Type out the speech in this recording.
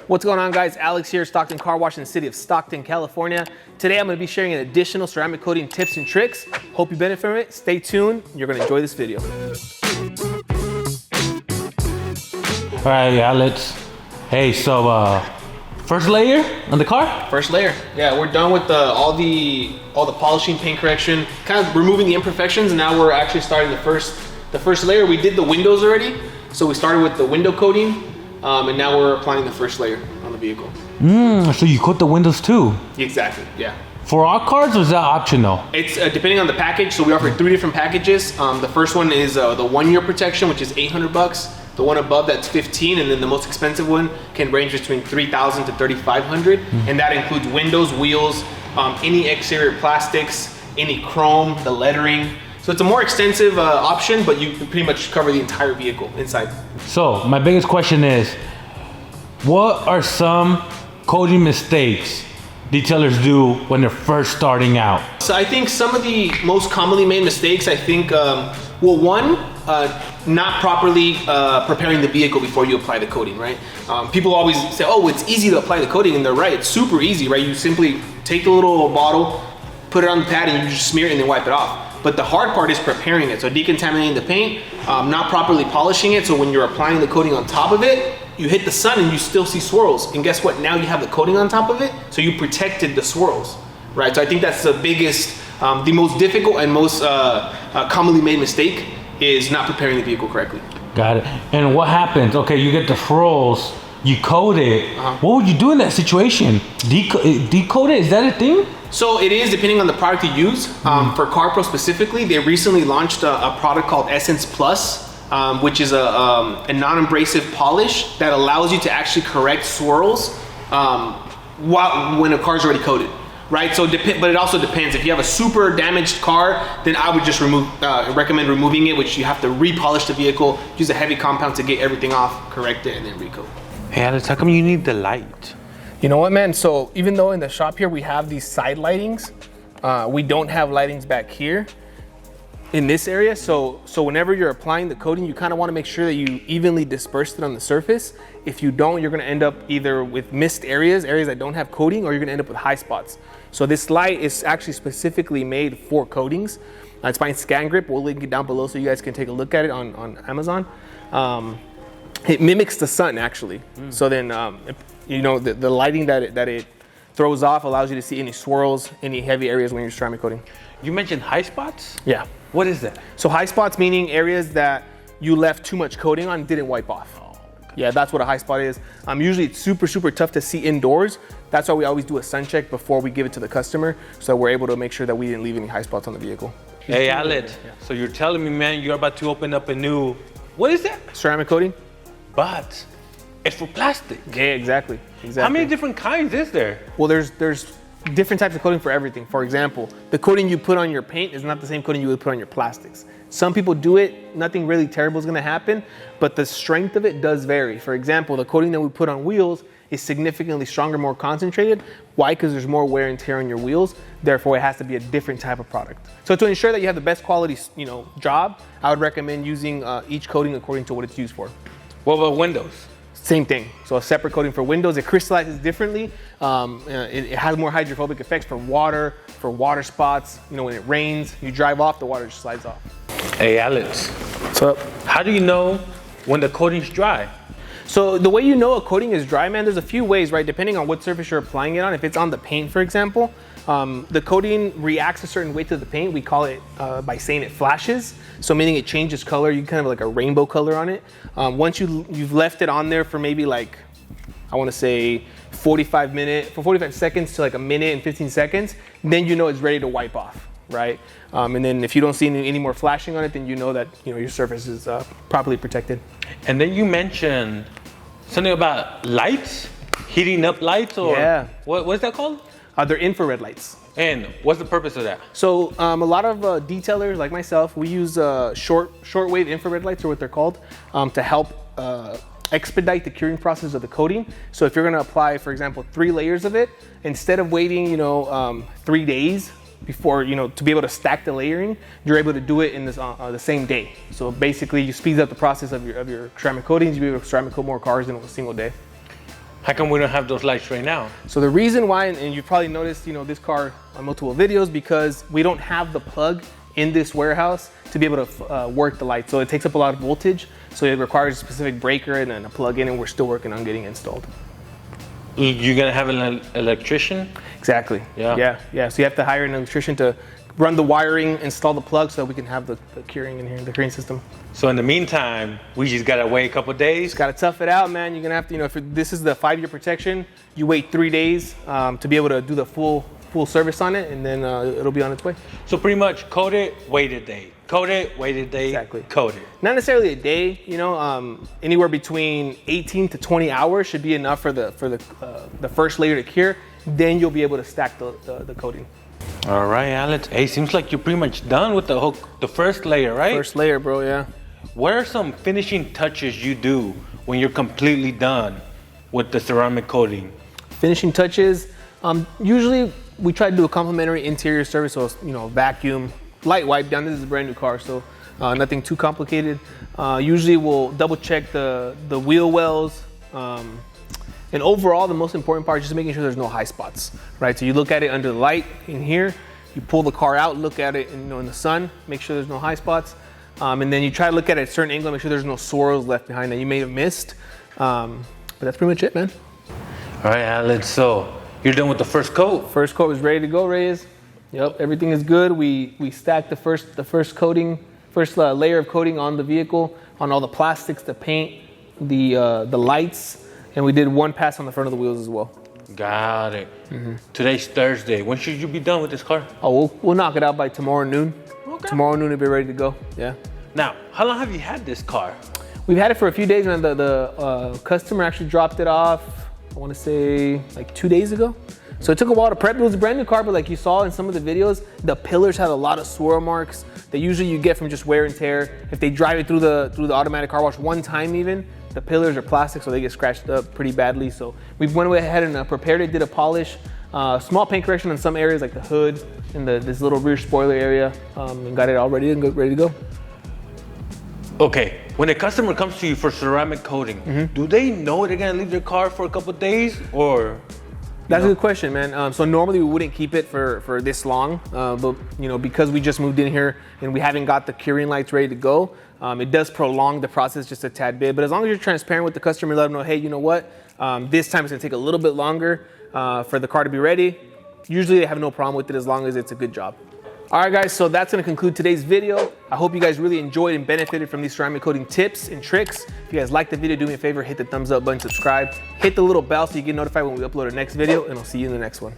What's going on, guys? Alex here, Stockton Car Wash in the city of Stockton, California. Today I'm going to be sharing an additional ceramic coating tips and tricks. Hope you benefit from it. Stay tuned. You're going to enjoy this video. All right, Alex. Hey, so first layer on the car? First layer. Yeah, we're done with all the polishing, paint correction, kind of removing the imperfections, and now we're actually starting the first layer. We did the windows already, so we started with the window coating. And now we're applying the first layer on the vehicle. So you coat the windows too? Exactly, yeah. For all cars, or is that optional? It's depending on the package. So we offer 3 different packages. The first one is the 1-year protection, which is $800. The one above, that's $15, and then the most expensive one can range between $3,000 to $3,500, and that includes windows, wheels, any exterior plastics, any chrome, the lettering. So it's a more extensive option, but you can pretty much cover the entire vehicle inside. So my biggest question is, what are some coating mistakes detailers do when they're first starting out? So I think some of the most commonly made mistakes, I think, not properly preparing the vehicle before you apply the coating, right? People always say, oh, it's easy to apply the coating, and they're right. It's super easy, right? You simply take a little bottle, put it on the pad, and you just smear it and then wipe it off. But the hard part is preparing it. So decontaminating the paint, not properly polishing it. So when you're applying the coating on top of it, you hit the sun and you still see swirls. And guess what? Now you have the coating on top of it. So you protected the swirls, right? So I think that's the biggest, the most difficult and most commonly made mistake is not preparing the vehicle correctly. Got it. And what happens? Okay, you get the swirls, you coat it. What would you do in that situation? Decoat it? Is that a thing? So it is, depending on the product you use. For CarPro specifically, they recently launched a product called Essence Plus, which is a non-abrasive polish that allows you to actually correct swirls when a car's already coated, right? So, but it also depends. If you have a super damaged car, then I would just recommend removing it, which you have to repolish the vehicle, use a heavy compound to get everything off, correct it, and then recoat. Hey Alex, how come you need the light? You know what, man? So even though in the shop here we have these side lightings, we don't have lightings back here in this area. So whenever you're applying the coating, you kind of want to make sure that you evenly disperse it on the surface. If you don't, you're going to end up either with missed areas that don't have coating, or you're going to end up with high spots. So this light is actually specifically made for coatings. It's by Scan Grip. We'll link it down below so you guys can take a look at it on Amazon. It mimics the sun, actually. So then, you know, the lighting that it throws off allows you to see any swirls, any heavy areas when you're ceramic coating. You mentioned high spots? Yeah. What is that? So high spots meaning areas that you left too much coating on, didn't wipe off. Oh, okay. Yeah, that's what a high spot is. Usually it's super tough to see indoors. That's why we always do a sun check before we give it to the customer, so we're able to make sure that we didn't leave any high spots on the vehicle. Hey Alex, so you're telling me, man, you're about to open up a new, what is that? Ceramic coating? But it's for plastic. Yeah, exactly. How many different kinds is there? Well, there's different types of coating for everything. For example, the coating you put on your paint is not the same coating you would put on your plastics. Some people do it, nothing really terrible is gonna happen, but the strength of it does vary. For example, the coating that we put on wheels is significantly stronger, more concentrated. Why? Because there's more wear and tear on your wheels. Therefore, it has to be a different type of product. So to ensure that you have the best quality, job, I would recommend using each coating according to what it's used for. What about windows? Same thing. So a separate coating for windows. It crystallizes differently. It has more hydrophobic effects for water spots. You know, when it rains, you drive off, the water just slides off. Hey Alex, what's up? How do you know when the coating's dry? So the way you know a coating is dry, man, there's a few ways, right? Depending on what surface you're applying it on. If it's on the paint, for example, the coating reacts a certain way to the paint. We call it by saying it flashes. So meaning it changes color. You kind of like a rainbow color on it. Once you've left it on there for maybe like, I want to say 45 seconds to like a minute and 15 seconds, then you know it's ready to wipe off, right? And then if you don't see any more flashing on it, then you know that your surface is properly protected. And then you mentioned something about lights, heating up lights, or yeah. What's that called? They're infrared lights. And what's the purpose of that? So a lot of detailers like myself, we use shortwave infrared lights, or what they're called, to help expedite the curing process of the coating. So if you're gonna apply, for example, 3 layers of it, instead of waiting 3 days before, to be able to stack the layering, you're able to do it in this the same day. So basically you speed up the process of your ceramic coatings. You'll be able to ceramic coat more cars in a single day. How come we don't have those lights right now? So the reason why, and you've probably noticed, this car on multiple videos, because we don't have the plug in this warehouse to be able to work the light. So it takes up a lot of voltage. So it requires a specific breaker and then a plug in, and we're still working on getting installed. You're gonna have an electrician? Exactly. Yeah. So you have to hire an electrician to run the wiring, install the plug, so that we can have the curing in here, the curing system. So in the meantime, we just gotta wait a couple of days. Got to tough it out, man. You're gonna have to, if this is the 5-year protection, you wait 3 days to be able to do the full service on it, and then it'll be on its way. So pretty much coat it, wait a day. Coat it, wait a day, Exactly. coat it. Not necessarily a day, anywhere between 18 to 20 hours should be enough for the first layer to cure. Then you'll be able to stack the coating. All right, Alex. Hey, seems like you're pretty much done with the first layer, right? First layer, bro, yeah. What are some finishing touches you do when you're completely done with the ceramic coating? Finishing touches, usually we try to do a complimentary interior service, so vacuum, light wipe down. This is a brand new car, so nothing too complicated. Usually we'll double check the wheel wells, and overall the most important part is just making sure there's no high spots, right? So you look at it under the light in here, you pull the car out, look at it in the sun, make sure there's no high spots, and then you try to look at it at a certain angle, make sure there's no swirls left behind that you may have missed. But that's pretty much it, man. All right, Alex. So you're done with the first coat. First coat is ready to go, Reyes. Yep, everything is good. We stacked the first coating, first layer of coating on the vehicle, on all the plastics, the paint, the lights, and we did one pass on the front of the wheels as well. Got it. Mm-hmm. Today's Thursday. When should you be done with this car? Oh, we'll knock it out by tomorrow noon. Okay. Tomorrow noon it'll be ready to go. Yeah. Now, how long have you had this car? We've had it for a few days, man. The customer actually dropped it off, I want to say like 2 days ago. So it took a while to prep. It was a brand new car, but like you saw in some of the videos, the pillars had a lot of swirl marks that usually you get from just wear and tear. If they drive it through the automatic car wash one time even, the pillars are plastic, so they get scratched up pretty badly. So we went ahead and prepared it, did a polish, small paint correction on some areas like the hood and this little rear spoiler area, and got it all ready to go. Okay, when a customer comes to you for ceramic coating, do they know they're gonna leave their car for a couple of days, or? That's a good question, man. So normally we wouldn't keep it for this long, but because we just moved in here and we haven't got the curing lights ready to go, it does prolong the process just a tad bit. But as long as you're transparent with the customer, let them know, hey, you know what? This time it's gonna take a little bit longer for the car to be ready. Usually they have no problem with it as long as it's a good job. All right, guys, so that's gonna conclude today's video. I hope you guys really enjoyed and benefited from these ceramic coating tips and tricks. If you guys liked the video, do me a favor, hit the thumbs up button, subscribe, hit the little bell so you get notified when we upload our next video, and I'll see you in the next one.